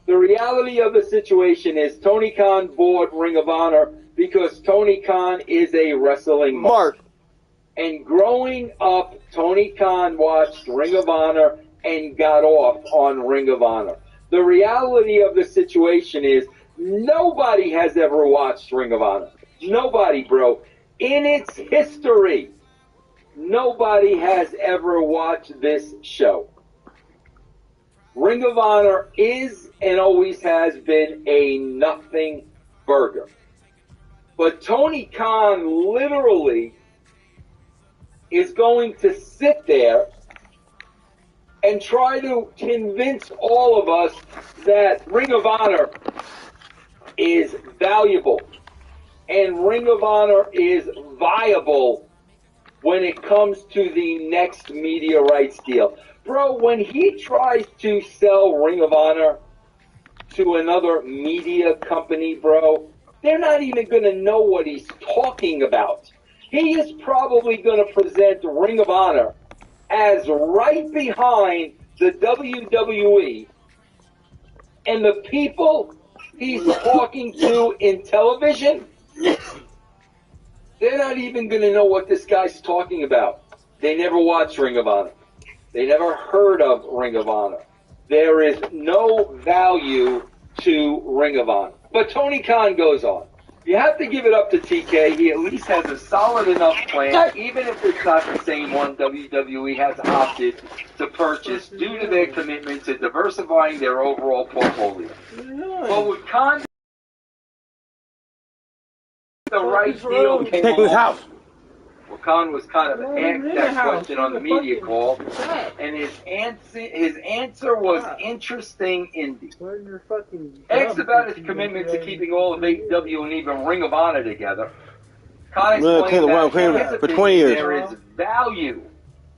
The reality of the situation is Tony Khan bought Ring of Honor because Tony Khan is a wrestling mark. And growing up, Tony Khan watched Ring of Honor and got off on Ring of Honor. The reality of the situation is nobody has ever watched Ring of Honor. Nobody, bro. In its history, nobody has ever watched this show. Ring of Honor is and always has been a nothing burger. But Tony Khan literally is going to sit there and try to convince all of us that Ring of Honor is valuable and Ring of Honor is viable when it comes to the next media rights deal. Bro, when he tries to sell Ring of Honor to another media company, bro, they're not even going to know what he's talking about. He is probably going to present Ring of Honor as right behind the WWE, and the people he's talking to in television, they're not even going to know what this guy's talking about. They never watched Ring of Honor. They never heard of Ring of Honor. There is no value to Ring of Honor. But Tony Khan goes on. You have to give it up to TK. He at least has a solid enough plan, even if it's not the same one WWE has opted to purchase due to their commitment to diversifying their overall portfolio. But with Khan, the right deal came along. Well, Khan was kind of asked that question on the media call, and his answer was interesting indeed. Asked about his commitment to keeping all of AEW and even Ring of Honor together, Khan explained that in his opinion, there is value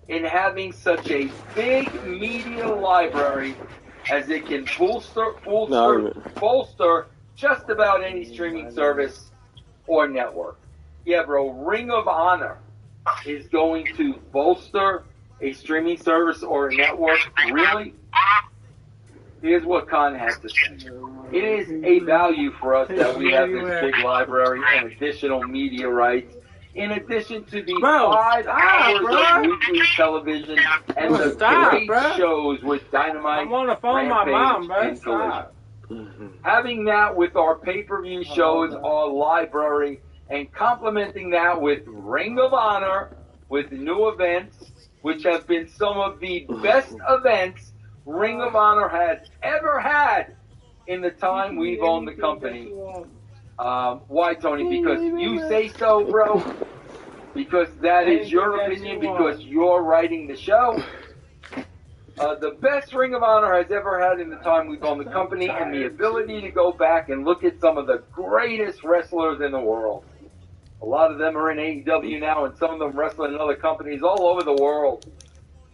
in having such a big media library as it can bolster just about any streaming service or network. Yeah, bro, Ring of Honor is going to bolster a streaming service or a network? Really? Here's what Khan has to say. It is a value for us that we have this big library and additional media rights, in addition to the 5 hours of weekly television and the great shows with Dynamite, Rampage, and Collision. Having that with our pay-per-view shows, our library, and complementing that with Ring of Honor, with new events, which have been some of the best events Ring of Honor has ever had in the time we've owned the company. Why, Tony? Because you say so, bro? Because that is your opinion? Because you're writing the show? The best Ring of Honor has ever had in the time we've owned the company, and the ability to go back and look at some of the greatest wrestlers in the world. A lot of them are in AEW now, and some of them wrestle in other companies all over the world.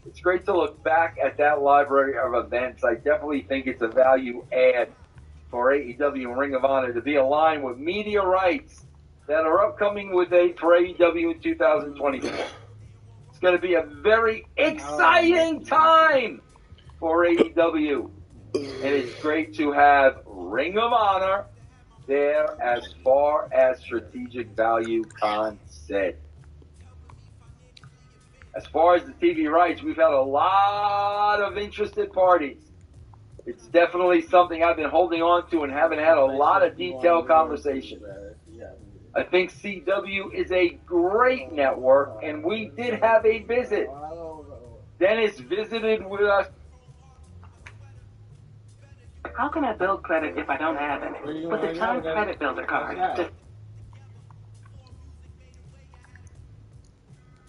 It's great to look back at that library of events. I definitely think it's a value add for AEW and Ring of Honor to be aligned with media rights that are upcoming for AEW in 2024. It's going to be a very exciting time for AEW. And it's great to have Ring of Honor there as far as strategic value, Khan said. As far as the TV rights, we've had a lot of interested parties. It's definitely something I've been holding on to and haven't had a lot of detailed conversation. I think CW is a great network, and we did have a visit. Dennis visited with us. How can I build credit if I don't have any? With the Time Credit Builder card.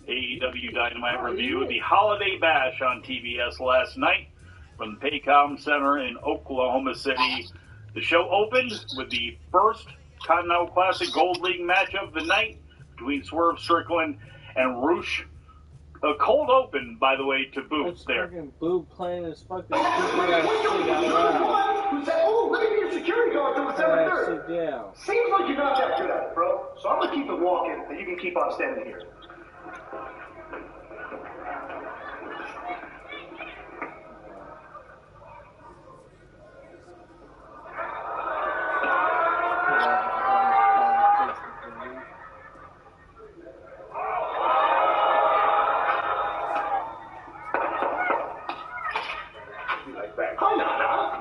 AEW Dynamite review, the Holiday Bash on TBS last night from the Paycom Center in Oklahoma City. The show opened with the first Continental Classic Gold League match of the night between Swerve Strickland and Roosh. A cold open, by the way, to Boots there. Boob playing his fucking stupid ass shit out loud. Who said, oh, look at your security guard doing 7-3. Yeah. Seems like you're not that good at it, bro. So I'm going to keep it walking, and you can keep on standing here.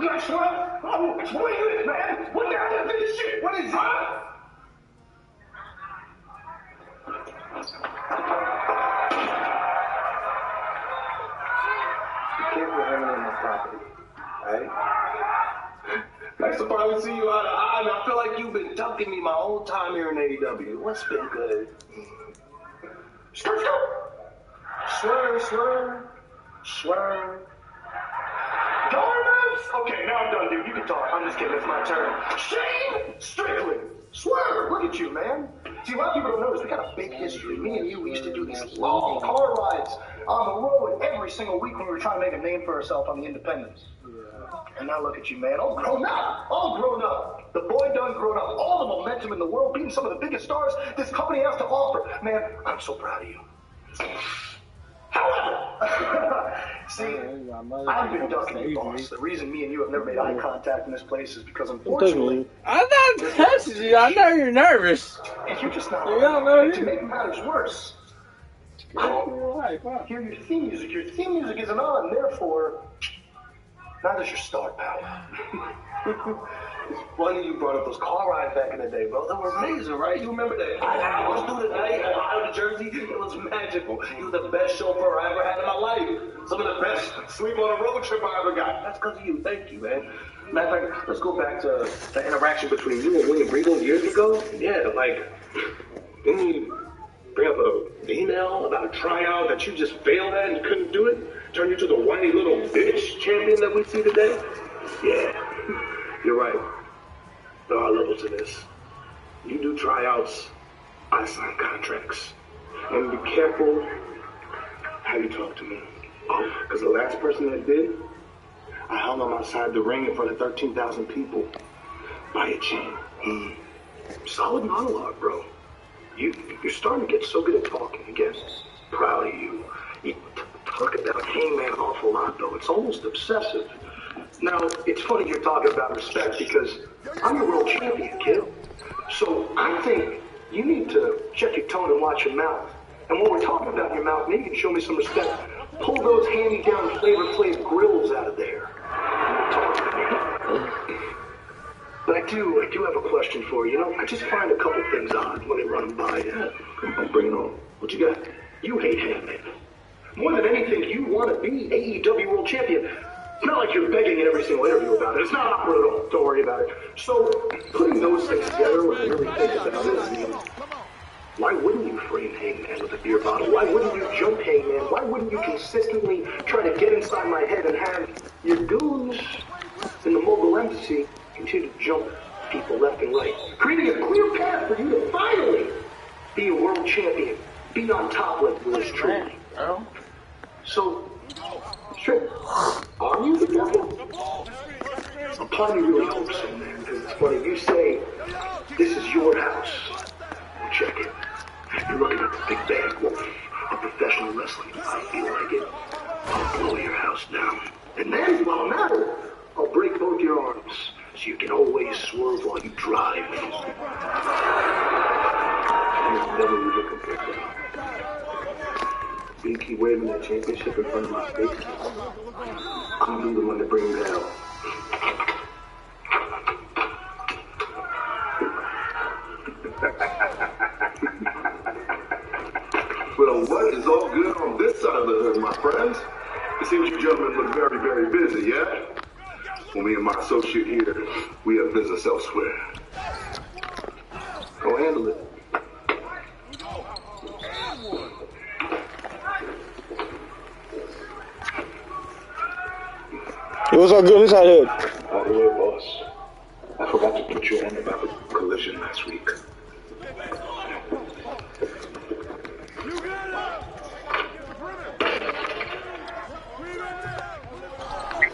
Nice one. Oh, what is this, man? What the hell is this shit? What is it? You can't put anyone on my property, right? Nice to finally see you eye to eye, and I feel like you've been ducking me my whole time here in AEW. What's been good? Skirt. Swear. Garments? Okay, now I'm done, dude. You can talk. I'm just kidding. It's my turn. Shane Strickland. Swear. Look at you, man. See, a lot of people don't notice we got a big history. Me and you, we used to do these long car rides on the road every single week when we were trying to make a name for ourselves on the independents. And now look at you, man. All grown up. The boy done grown up. All the momentum in the world, beating some of the biggest stars this company has to offer. Man, I'm so proud of you. However, see, I've been ducking you, boss. The reason me and you have never made eye contact in this place is because, unfortunately, I'm not touching you. I know you're nervous. and you're just not. You don't know To make matters worse, hear your theme music. Your theme music isn't on, therefore, neither's your star power. It's funny you brought up those car rides back in the day, bro. They were amazing, right? You remember that? I was through the day, Ohio to Jersey. It was magical. You were the best chauffeur I ever had in my life. Some of the best sleep on a road trip I ever got. That's because of you. Thank you, man. Matter of fact, let's go back to the interaction between you and William Regal years ago. Yeah, like, didn't you bring up an email about a tryout that you just failed at and couldn't do it? Turn you to the whiny little bitch champion that we see today? Yeah, you're right. There are levels to this. You do tryouts, I sign contracts. And be careful how you talk to me. Because the last person that did, I hung him outside the ring in front of 13,000 people by a chain. Solid monologue, bro. You're starting to get so good at talking again. Proud of you. You talk about Hangman an awful lot, though. It's almost obsessive. Now, it's funny you're talking about respect because I'm your world champion, kid. So I think you need to check your tone and watch your mouth. And when we're talking about your mouth, maybe you can show me some respect. Pull those hand-me-down Flavor grills out of there. But I do have a question for you. You know, I just find a couple things odd when they run them by you. I'll bring it on. What you got? You hate Hangman. More than anything, you want to be AEW World Champion. It's not like you're begging in every single interview about it. It's not awkward at all. Don't worry about it. So, putting those things together when I really think about it, why wouldn't you frame Hangman with a beer bottle? Why wouldn't you jump Hangman? Why wouldn't you consistently try to get inside my head and have your goons in the Mogul Embassy continue to jump people left and right? Creating a clear path for you to finally be a world champion. Be on top like yours truly. So, sure, are you the devil? A part of me really hopes so, man, because it's funny. You say, this is your house. Well, check it. You're looking at the big bad wolf of professional wrestling. I feel like it. I'll blow your house down. And then, while I'm at it, I'll break both your arms so you can always swerve while you drive. And it's never really compared to you keep waving that championship in front of my face. I'm gonna be the one to bring him down. Well, what is all good on this side of the hood, my friends? It seems you gentlemen look very, very busy, yeah? Well, me and my associate here, we have business elsewhere. Go handle it. It was all good inside here. By the way, boss, I forgot to put you on about the collision last week.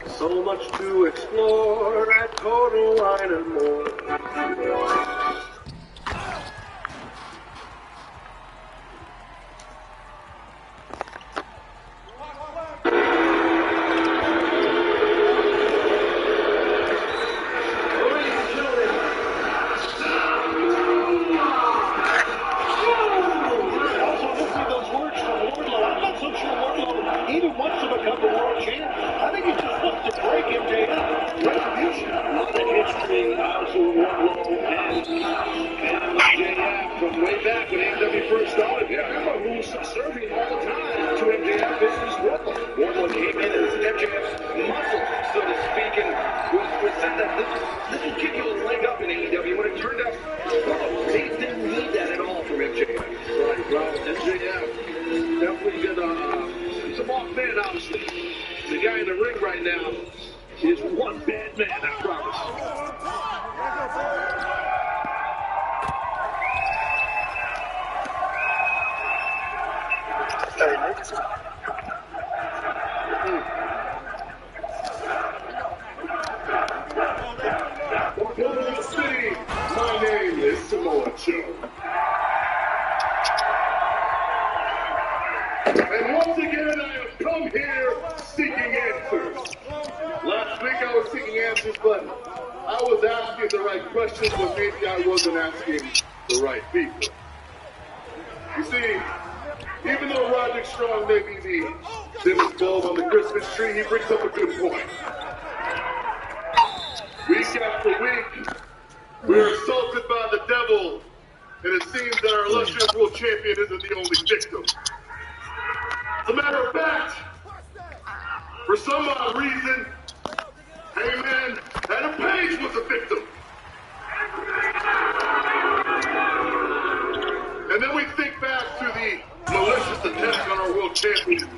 So much to explore at Total Line and More. Even wants to become the world champ. I think he just wants to break him, Dana. This will give you a leg up in AEW when it turned out, well, they didn't need that at all from MJF. Right, well, MJF definitely got some off man, obviously. The guy in the ring right now is one bad man, I promise. Oklahoma City, my name is Samoa Joe. And once again, I have come here seeking answers. Last week I was seeking answers, but I was asking the right questions, but maybe I wasn't asking the right people. You see, even though Roderick Strong may be the dimmest bulb on the Christmas tree, he brings up a good point. Week after week, we're assaulted by the devil, and it seems that our illustrious world champion isn't the only victim. As a matter of fact, for some odd reason, Heyman Adam Page was a victim. And then we think back to the malicious attack on our world champion.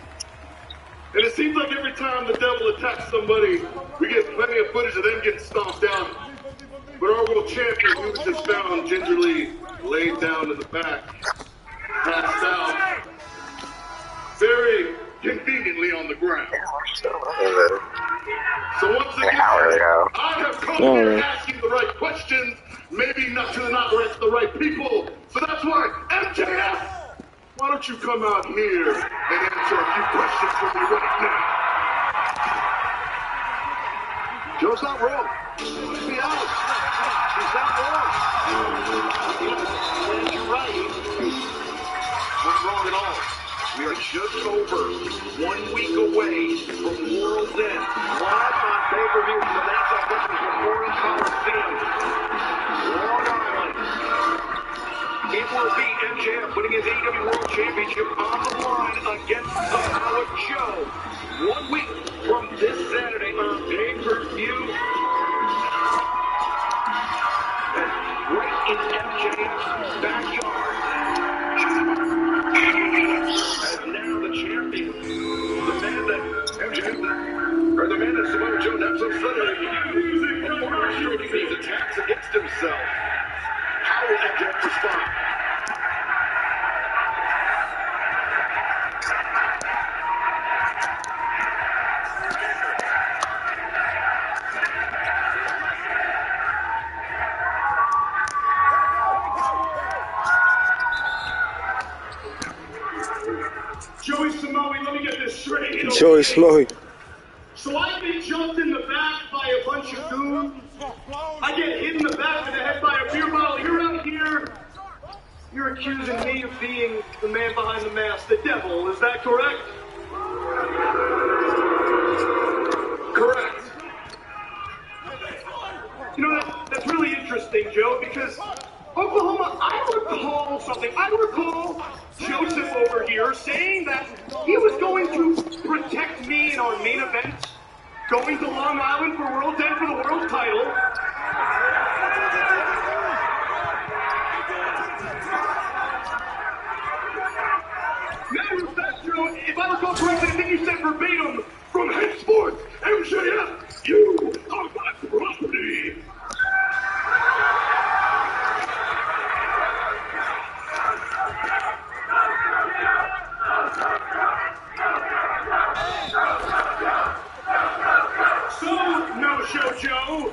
And it seems like every time the devil attacks somebody, we get plenty of footage of them getting stomped out. But our world champion, who was just found gingerly laid down in the back, passed out, very conveniently on the ground. So once again, I have come here asking the right questions, maybe not to the right people. So that's why, MJF, why don't you come out here and answer a few questions for me right now? Joe's not wrong. Let's be honest. He's not wrong. You're right. Not wrong at all. We are just over 1 week away from World's End. Live on pay-per-view from the Nassau Veterans Memorial Coliseum, Long Island. It will be MJF putting his AEW World Championship on the line against Samoa Joe. 1 week from this Saturday on pay-per-view. Right in MJF's backyard. As now the champion, the man that MJF, or the man that Samoa Joe not so suddenly orchestrating these attacks against himself. How will MJF respond? Joey Samoa, let me get this straight. Joey Samoa. So I get jumped in the back by a bunch of goons. I get hit in the back of the head by a beer bottle. You're out here. You're accusing me of being the man behind the mask, the devil. Is that correct? Correct. You know, that's really interesting, Joe, because Oklahoma, I recall something. I recall Joseph over here saying that he was going to protect me in our main event, going to Long Island for World's End for the world title. Matter of fact, Joe, if I recall correctly, I think you said verbatim, from henceforth, MJF, you are my property. Joe,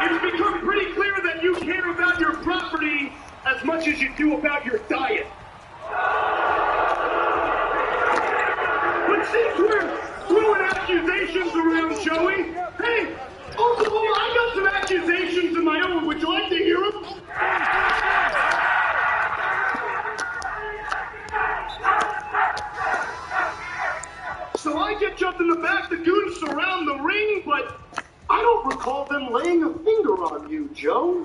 it's become pretty clear that you care about your property as much as you do about your diet. But since we're throwing accusations around, Joey, hey, Oklahoma, I got some accusations of my own. Would you like to hear them? So I get jumped in the back, the goons surround the ring, but I don't recall them laying a finger on you, Joe.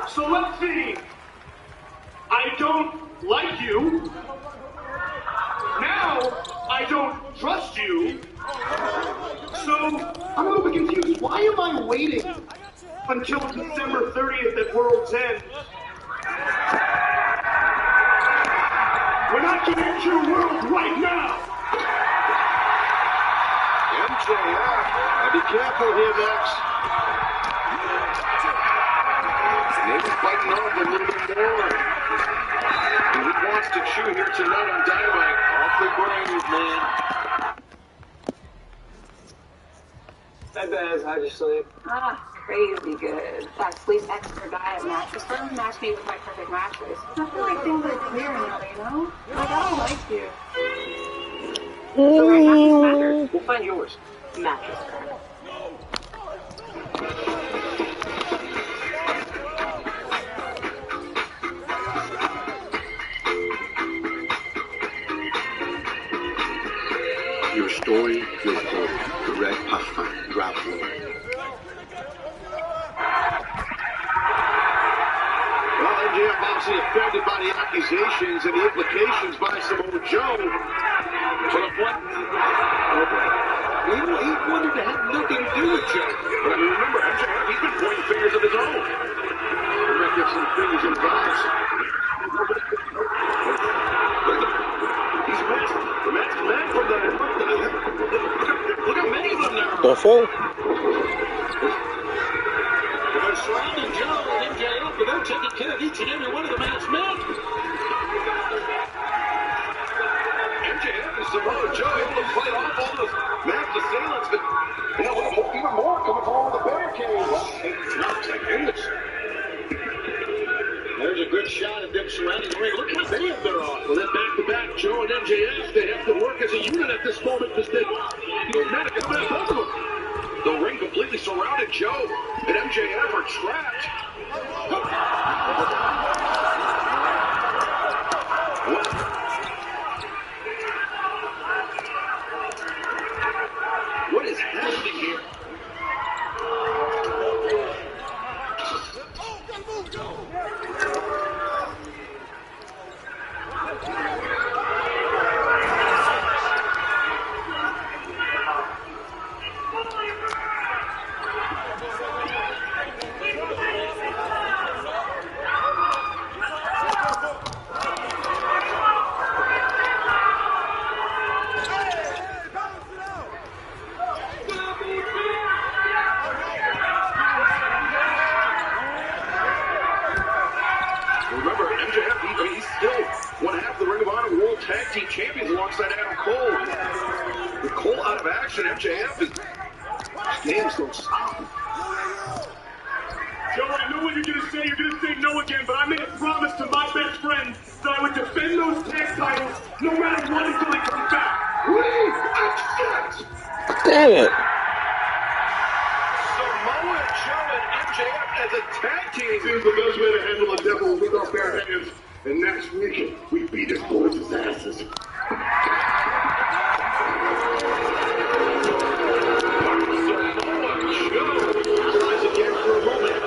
So let's see. I don't like you. Now, I I don't trust you. So, I'm a little bit confused. Why am I waiting until December 30th at World's End? When I can hit your world right now! MJF, be careful here, Max. Maybe fighting off a little bit more. And he wants to chew here tonight on Dynamite. Awfully brave, man. Hi, Baz. How'd you sleep? Ah, crazy good. That sleep expert guy at Mattress Firm matched me with my perfect mattress. I feel like things are clear now, you know? Like, I don't like you. So we're mattress matters. We'll find yours. Mattress Firm. Your story, your story. Correct, Pathfinder, Ralph Lauren. Well, MJF obviously offended by the accusations and the implications by Samoa Joe. To the point. He wanted to have nothing to do with Joe. But I mean, remember, MJF, he's been pointing fingers of his own. He might get some fingers in box. He's masked. The masked man from the... Look how many of them there are. beFORe. They're surrounding Joe and MJF, but they're taking care of each and every one of the masked men. MJF and Samoa Joe able to fight off all those masked assailants, but you know, even more coming forward with the barricade. Not goodness. There's a good shot of them surrounding the ring. Look how many of them there are. Well, then back-to-back, Joe and MJF, they have to work as a unit at this moment because they, man, it's not both of them. The ring completely surrounded. Joe and MJF are trapped. What is happening here? Remember, MJF, he's still one half the Ring of Honor World Tag Team Champions alongside Adam Cole. With Cole out of action, MJF is... Names don't stop. Joe, I know what you're gonna say. You're gonna say no again, but I made a promise to my best friend that I would defend those tag titles no matter what until he comes back. We accept! Damn it. Samoa Joe and MJF as a tag team. Seems the best way to handle a devil with our bare hands. And next week, we beat his boys' asses. Samoa Joe tries again for a moment.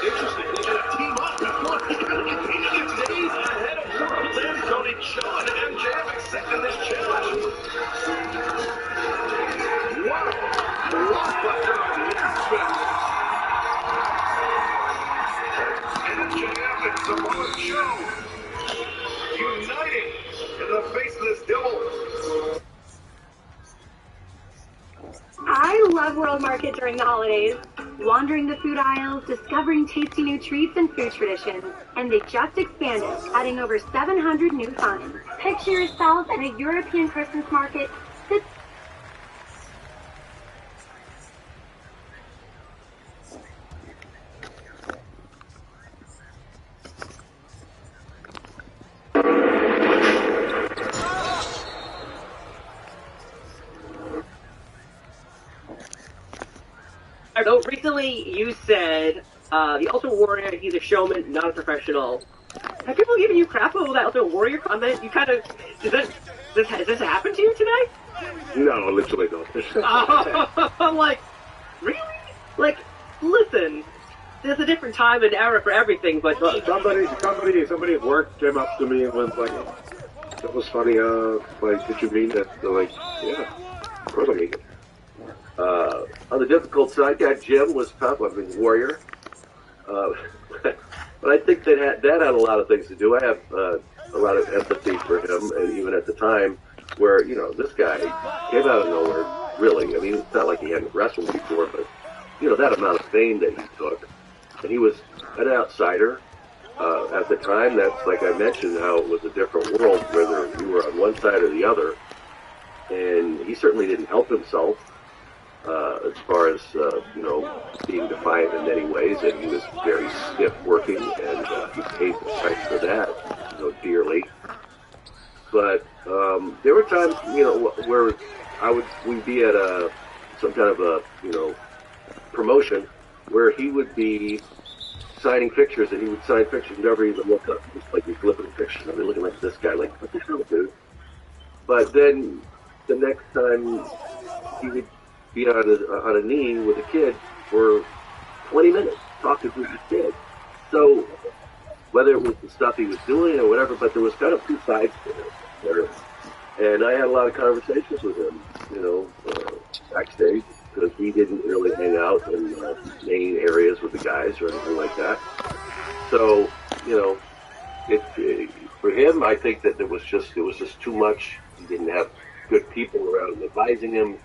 Interesting, they're gonna team up before it's days ahead of World's End. Tony Joe and MJF accepting this challenge. Wow. Blockbuster announcement. MJF and Samoa Joe uniting in the face of this devil. I love World Market during the holidays. Wandering the food aisles, discovering tasty new treats and food traditions. And they just expanded, adding over 700 new finds. Picture yourself at a European Christmas market. So recently you said the Ultimate Warrior, he's a showman, not a professional. Have people given you crap over that Ultimate Warrior comment? You kind of, has this happened to you tonight? No, literally not. I'm like, really? Like, listen, there's a different time and era for everything, but Somebody at work came up to me and was like, That was funny. Like, did you mean that? Like, yeah, of course I mean it. On the difficult side, yeah, Jim was tough. I mean, warrior. But I think that had a lot of things to do. I have a lot of empathy for him, and even at the time, where this guy came out of nowhere. Really, I mean, it's not like he hadn't wrestled before, but that amount of fame that he took, and he was an outsider. At the time, that's like I mentioned, how it was a different world, whether you were on one side or the other. And he certainly didn't help himself as far as, being defiant in many ways. And he was very stiff working, and he paid the price for that, dearly. But there were times, where we'd be at some kind of a, promotion where he would be signing pictures, and he would sign pictures, never even look up, just like he's flipping pictures. I'd be looking like this guy, like, what the hell, dude? But then the next time he would be on a knee with a kid for 20 minutes talking to his kid. So whether it was the stuff he was doing or whatever, but there was kind of two sides to it. And I had a lot of conversations with him, backstage, because we didn't really hang out in main areas with the guys or anything like that. So, for him, I think that it was just too much. He didn't have good people around him advising him.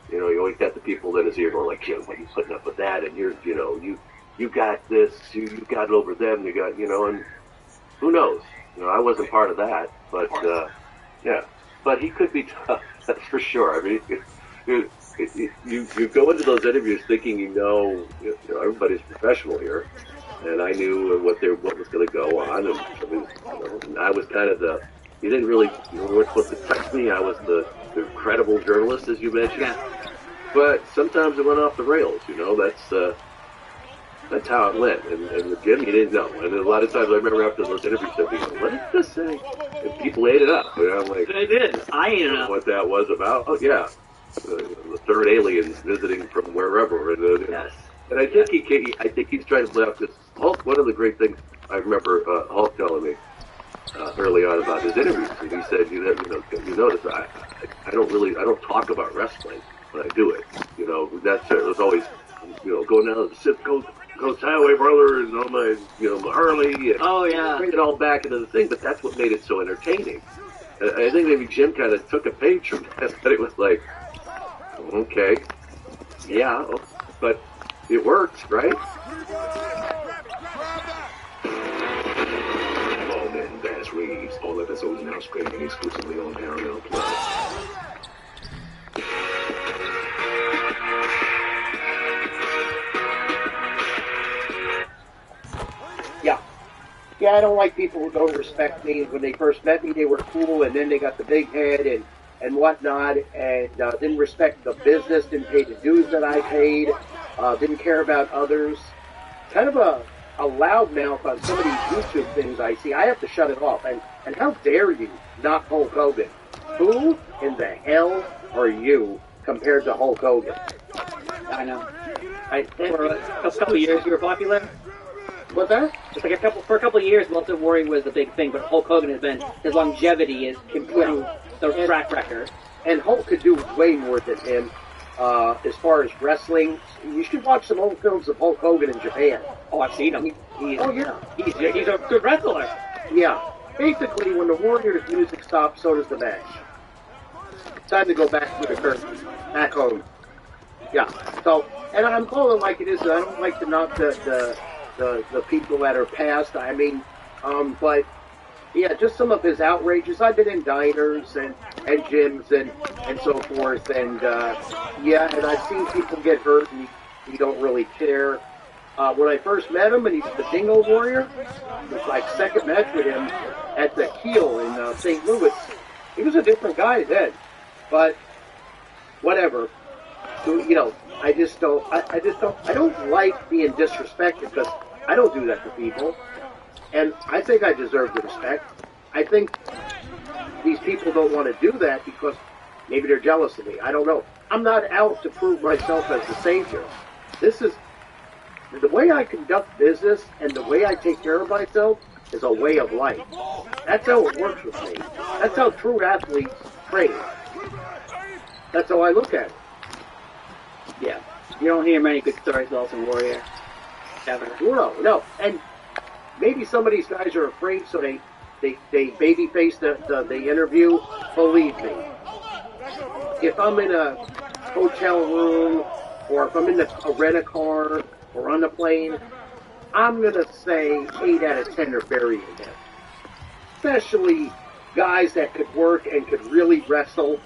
He always got the people in his ear going like, "Why are you putting up with that? And you got this, you got it over them, and who knows? I wasn't part of that, but yeah. But he could be tough, that's for sure. I mean, you go into those interviews thinking everybody's professional here, and I knew what was going to go on, and I was kind of you didn't really, you weren't supposed to text me. I was the credible journalist, as you mentioned. Yeah. But sometimes it went off the rails. That's how it went. And with Jim, you didn't know. And a lot of times I remember after those interviews, I'd be like, what did this say? And people ate it up. And I'm like, they did. I ate it up. What that was about? Oh, yeah. The third aliens visiting from wherever. And, yes. And I think he's trying to play off this. Hulk, one of the great things I remember Hulk telling me early on about his interviews, and he said, you notice I don't talk about wrestling, but I do it. It was always, going down the Pacific Coast Highway, brother, and on my, my Harley, and oh yeah, bring it all back into the thing. But that's what made it so entertaining. And I think maybe Jim kind of took a page from that, but it was like, okay, yeah, but it works, right? All men, Bass Reeves. All episodes now streaming exclusively on Paramount Plus. Yeah, I don't like people who don't respect me. When they first met me, they were cool, and then they got the big head and whatnot, and didn't respect the business, didn't pay the dues that I paid, didn't care about others. Kind of a loudmouth on some of these YouTube things I see. I have to shut it off. And how dare you knock Hulk Hogan? Who in the hell are you compared to Hulk Hogan? I know. For a couple of years, you were popular. What's that? Just like for a couple of years, Ultimate Warrior was the big thing, but Hulk Hogan his longevity is through the track record. And Hulk could do way more than him as far as wrestling. You should watch some old films of Hulk Hogan in Japan. Oh, I've seen him. He's a good wrestler. Yeah. Basically, when the Warriors' music stops, so does the match. Time to go back to the curtain, back home. Yeah. So, and I'm calling it like it is. I don't like to knock the people that are past. I mean, but yeah, just some of his outrages. I've been in diners and gyms and so forth, and yeah, and I've seen people get hurt, and you don't really care. When I first met him, and he's the Dingo Warrior, it was like second match with him at the Heel in St. Louis. He was a different guy then, but whatever. So, I don't like being disrespected, because I don't do that to people. And I think I deserve the respect. I think these people don't want to do that because maybe they're jealous of me. I don't know. I'm not out to prove myself as the savior. This is the way I conduct business, and the way I take care of myself is a way of life. That's how it works with me. That's how true athletes train. That's how I look at it. Yeah. You don't hear many good stories about Ultimate Warrior. Ever. No. And maybe some of these guys are afraid, so they babyface the interview. Believe me. If I'm in a hotel room, or if I'm in a rent-a-car, or on the plane, I'm going to say 8 out of 10 are burying him. Especially guys that could work and could really wrestle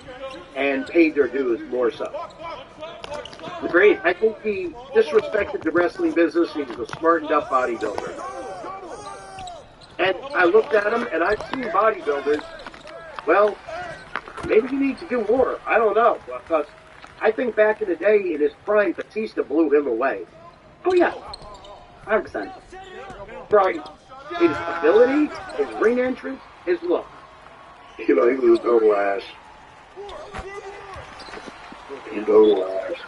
and paid their dues more so. Agreed. I think he disrespected the wrestling business. He was a smartened up bodybuilder. And I looked at him, and I've seen bodybuilders. Well, maybe he needs to do more. I don't know. Because I think back in the day, in his prime, Batista blew him away. Oh, yeah. 100%. From his ability, his ring entrance, his look. You know, he was a total ass. He's a total ass.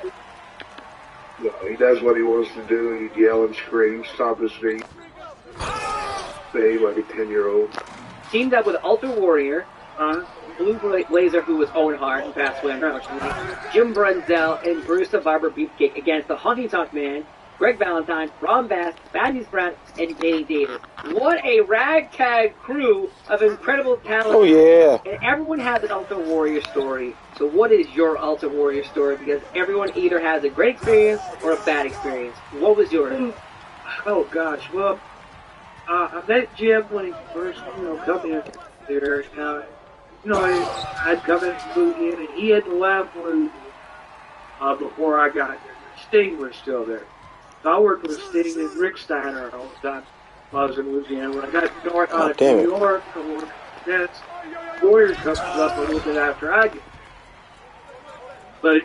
You know, he does what he wants to do. He'd yell and scream, stomp his feet. Behave like a 10-year-old. Teamed up with Ultimate Warrior, Blue Blazer, who was Owen Hart, who passed away unfortunately, Jim Brunzell, and Bruce the Barber Beefcake against the Honky Tonk Man, Greg Valentine, Ron Bass, Bad News Brown, and Danny Davis. What a ragtag crew of incredible talent. Oh, yeah. And everyone has an Ultimate Warrior story. So what is your Ultimate Warrior story? Because everyone either has a great experience or a bad experience. What was yours? Oh, gosh. Well, I met Jim when he first, come in there. I'd come in and move in, and he had left when, before I got there. Sting was still there. So I worked with Sting and Rick Steiner all the time while I was in Louisiana. When I got to North New York, I worked with Warrior comes up a little bit after I did. But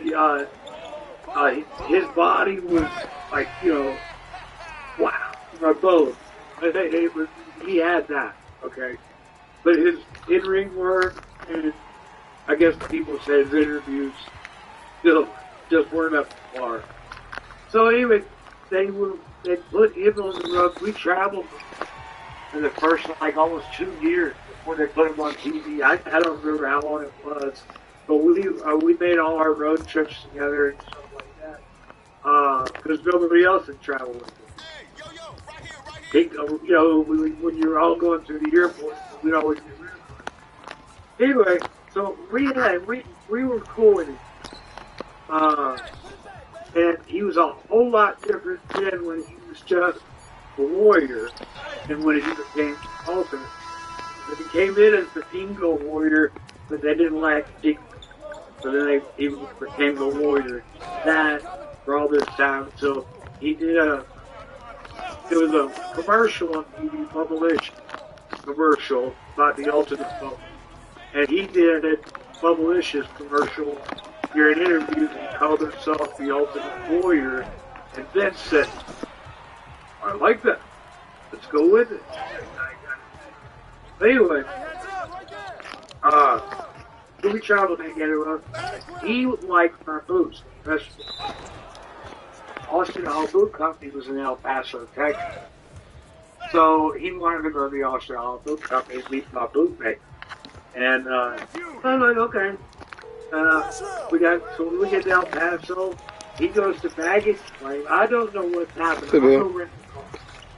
his body was like, wow, my bones. He had that, okay? But his in-ring work, and I guess people say his interviews still just weren't up to par. So anyway, they put him on the road. We traveled in the first, almost 2 years before they put him on TV. I don't remember how long it was, but we made all our road trips together and stuff like that. Because nobody else had traveled with him. When you're all going through the airport, we'd always be around. Anyway, so we were cool with him. And he was a whole lot different then when he was just a warrior and when he became ultimate. But he came in as the Dingo Warrior, but they didn't like Dingo. So then he became the Warrior. That for all this time. So he did it was a commercial on TV, Bubblish commercial about the Ultimate Bubble. And he did it, Bubblish's commercial, during interviews, and he called himself the Ultimate Warrior, and then said, I like that. Let's go with it. Anyway, we traveled together. He liked my boots. Austin Hall Boot Company was in El Paso, Texas. So he wanted to go to the Austin Hall Boot Company and meet my boot maker. And I'm like, okay. We get to El Paso. He goes to baggage claim. I don't know what's happening. I go rent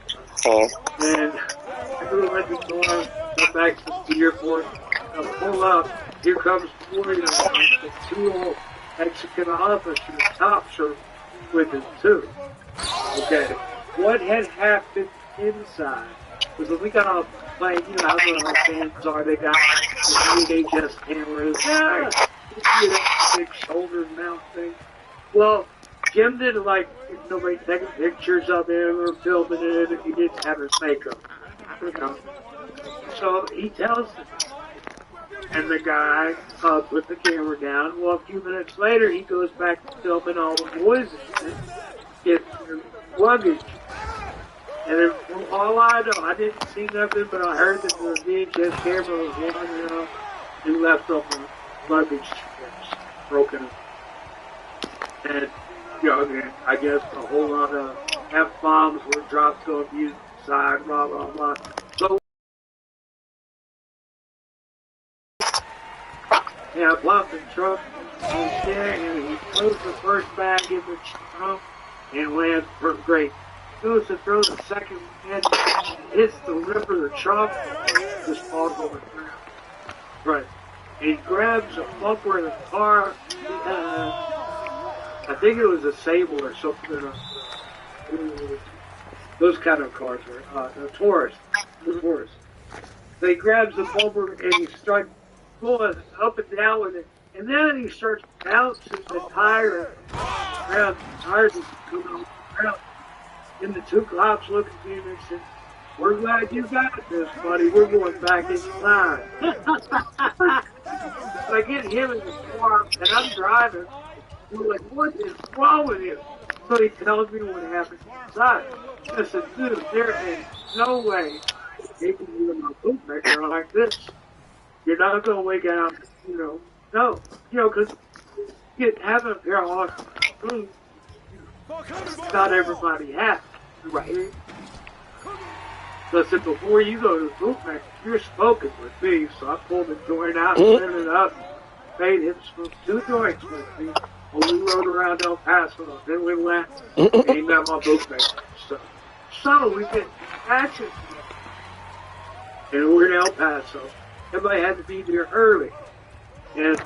a car. And I go rent a car, go back to the airport, pull up. Here comes Warrior, the two old Mexican officers, cops are with him too. Okay. What had happened inside was when we got off the plane, how the fans are, they got the VHS cameras, that big shoulder mount thing. Well, Jim didn't like nobody taking pictures of him or filming it, and he didn't have his makeup. So he tells them. And the guy put the camera down. Well, a few minutes later, he goes back to filming all the boys and get their luggage. And then, from all I know, I didn't see nothing, but I heard that the VHS camera was wandering off and left off the luggage strips, broken up. And, I guess a whole lot of F-bombs were dropped on the side, blah, blah, blah. So the truck on there, and he throws the first bag in the trunk and lands great. Goes to throw the second and hits the rip of the trunk, just falls on the ground. Right. And he grabs a bumper in the car. I think it was a Sable or something. Those kind of cars were a TWaS. The TWaS. So he grabs the bumper and he starts going up and down with it, and then he starts bouncing the tire around. The tires going around. And the two cops look at me and they said, "We're glad you got this, buddy. We're going back inside." I get him in the car, and I'm driving. We're like, "What is wrong with you?" So he tells me what happened inside. I said, "Dude, there is no way they can do my bootmaker like this. You're not going to wake out, no. Because having a pair of awesome boots, not everybody has, right?" So I said, "Before you go to the bootmaker, you're smoking with me." So I pulled the joint out and set it up, made him smoke 2 joints with me. Well, we rode around El Paso, then we went, and he got my bootmaker. So we get action, and we're in El Paso. Everybody had to be there early, and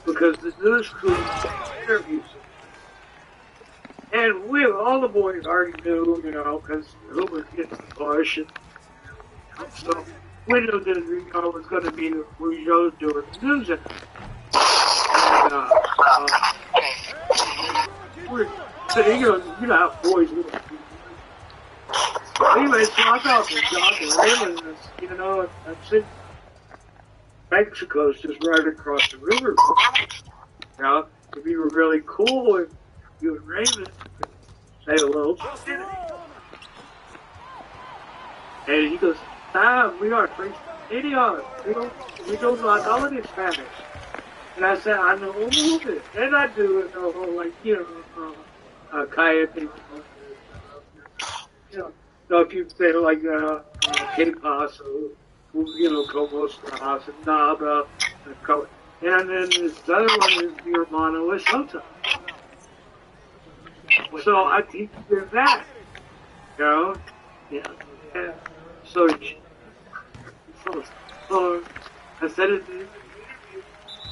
because the news crew interviews him. And all the boys already knew, because who was getting the push, and so we knew that it was going to be Rougeau's doing the news. And you know how boys do. Anyway, so I got the John Raymond, I'm sitting. Mexico's just right across the river. If you were really cool and you and Raymond could say a little Spanish. And he goes, we are French idiots. We don't know all of this Spanish. And I said, "I know a little bit." And I do it, cállate. So if you say like, ¿qué pasa? Como estás? Nada. And then this other one is mi hermano es Sota. So I teach them that. Yeah. And so I said it,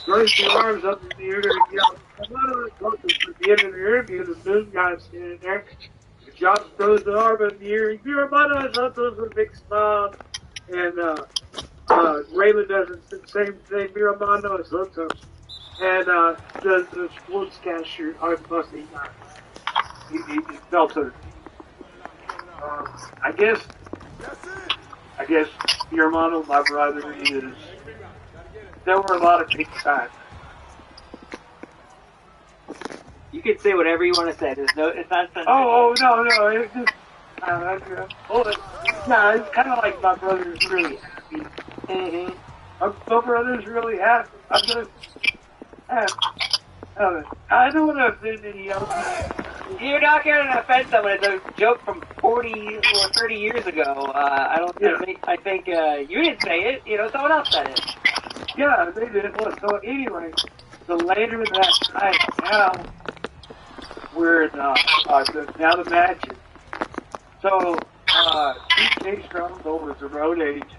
raise your arms up in the air and yell. At the end of the interview, the news guy's standing there. Josh throws the arm in the air. "Mi hermano es Sota," with a big smile. And Raymond does the same thing. "Mi hermano es Sota." And the sportscaster, he felt it. I guess mi hermano, my brother, is. There were a lot of big times. You can say whatever you want to say. It's not sensitive. No. It's just. It's kind of like my brother's really happy. Mm-hmm. My brother's really happy. I'm just I don't want to offend any else. You're not going to offend someone. It's a joke from 40 or 30 years ago. I think you didn't say it. Someone else said it. Yeah, they did. Well, so anyway, so later that night, now we're in now the matches. So DJ Strongbow was a road agent,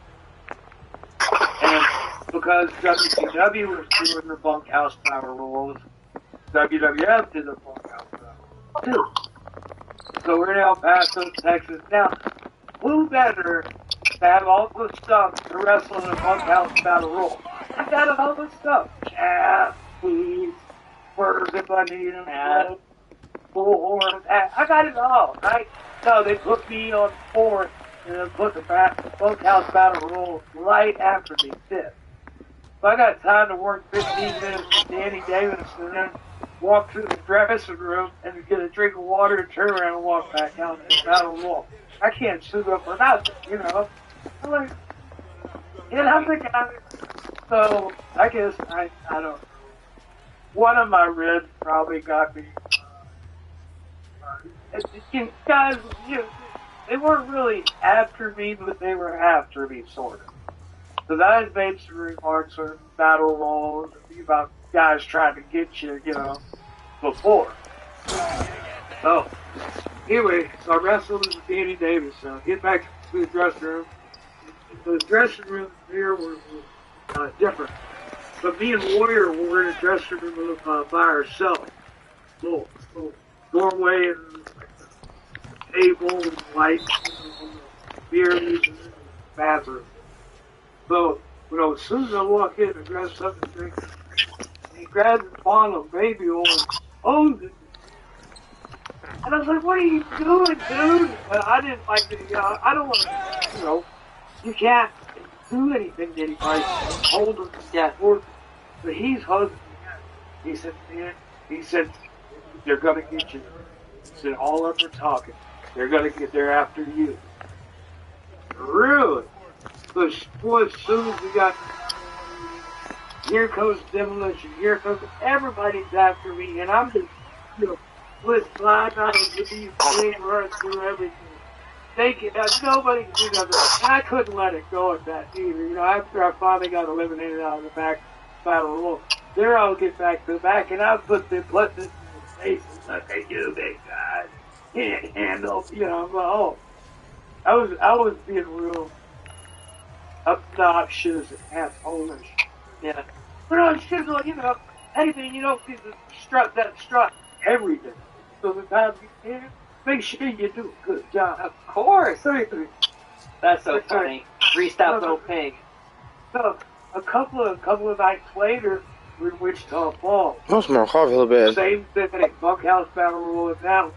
and because WCW was doing the bunkhouse power rules, WWF did the bunkhouse power too. So we're in El Paso, Texas. Now, who better to have all the stuff to wrestle in a bunkhouse battle rule? I got all the stuff. Chaps, boots, spurs if I need them, bullhorn. I got it all, right? So they put me on fourth and then put the bunkhouse battle rule right after the fifth. So I got time to work 15 minutes with Danny Davis and then walk through the dressing room and get a drink of water and turn around and walk back out in the battle rule. I can't suit up for nothing, I'm like, I'm the guy. So I guess I don't. One of my ribs probably got me. Guys, they weren't really after me, but they were after me, sort of. Because I had made some remarks on battle roles about guys trying to get you, you know, before. So, anyway, so I wrestled with Danny Davis. So get back to the dressing room. The dressing room here were different. But me and Warrior were in the dressing room by ourselves. Little doorway and table and lights and beers and bathroom. So, you know, as soon as I walk in and grab something to drink, he grabs a bottle of baby oil and owns it. And I was like, what are you doing, dude? And I didn't like it. I don't want to, you know, you can't do anything to anybody. Hold them. Yeah. But he's hugging me. He said, man, they're going to get you. He said, all of them are talking. They're going to get there after you. Really? But boy, as soon as we got, here comes demolition, here comes, everybody's after me, and I'm just, you know, sliding out of the clean run through everything. Nobody can do nothing. And I couldn't let it go at that either. You know, after I finally got eliminated out of the back battle royal, there I'll get back to the back, and I put this in the face. Look at you, big guy. Can't handle, you know, I'm like, oh. I was being real obnoxious and half-Polish. Yeah. But I was just like, you know, anything, you know, strut, everything. So the time you can, make sure you do a good job. Of course. That's so funny. Greased out little pig. So a couple of nights later, we're in Wichita Falls. That's more coffee a little bit. Same thing, bunkhouse battle royal now.